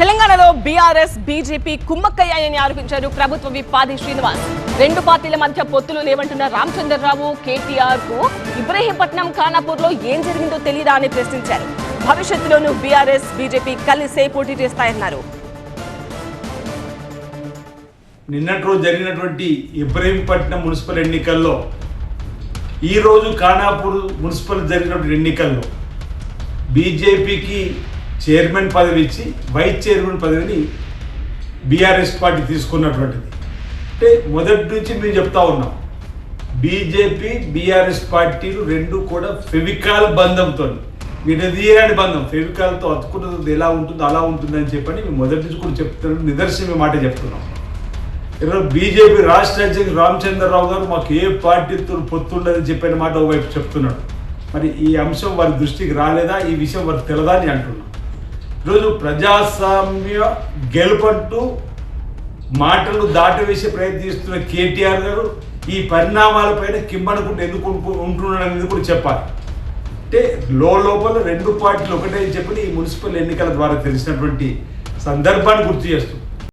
తెలంగాణలో BRS BJP కుమ్మక్కయ్యాయని ఆరోపించారు ప్రభుత్వ విప్ పాది శ్రీనివాస్. రెండు పార్టీల మధ్య పొత్తులు లేవంటున్న రామచంద్రరావు కేటీఆర్ కు ఇబ్రహీంపట్నం ఖానాపూర్ లో ఏం జరిగిందో తెలియదా అని ప్రశ్నించారు. భవిష్యత్తులోనూ బీఆర్ఎస్ బీజేపీ కలిసే పోటీ చేస్తాయన్నారు. నిన్నటి రోజు జరిగినటువంటి ఇబ్రహీంపట్నం మున్సిపల్ ఎన్నికల్లో ఈ రోజు ఖానాపూర్ మున్సిపల్ జరిగినటువంటి ఎన్నికల్లో బీజేపీకి చైర్మన్ పదవి ఇచ్చి వైస్ చైర్మన్ పదవిని బీఆర్ఎస్ పార్టీ తీసుకున్నటువంటిది. అంటే మొదటి నుంచి మేము చెప్తా ఉన్నాం, బీజేపీ బీఆర్ఎస్ పార్టీలు రెండు కూడా ఫెవికాల్ బంధంతో, విడదీయని బంధం, ఫెవికాల్తో అతుకున్నది ఎలా ఉంటుందో అలా ఉంటుందని చెప్పని మేము మొదటి నుంచి కూడా చెప్తున్నాం. నిదర్శనం మాట చెప్తున్నాం. ఈరోజు బీజేపీ రాష్ట్ర అధ్యక్షుడు రామచంద్రరావు గారు మాకు ఏ పార్టీతో పొత్తుండదని చెప్పిన మాట ఒకవైపు చెప్తున్నాడు. మరి ఈ అంశం వారి దృష్టికి రాలేదా, ఈ విషయం వారికి తెలదా అని అంటున్నాం. ఈరోజు ప్రజాస్వామ్య గెలుపంటూ మాటలు దాటవేసే ప్రయత్నిస్తున్న కేటీఆర్ గారు ఈ పరిణామాలపైన కిమ్మనుకుంటూ ఎందుకు ఉంటున్నాడనేది కూడా చెప్పాలి. అంటే లోపల రెండు పార్టీలు ఒకటే చెప్పి ఈ మున్సిపల్ ఎన్నికల ద్వారా తెలిసినటువంటి సందర్భాన్ని గుర్తు చేస్తుంది.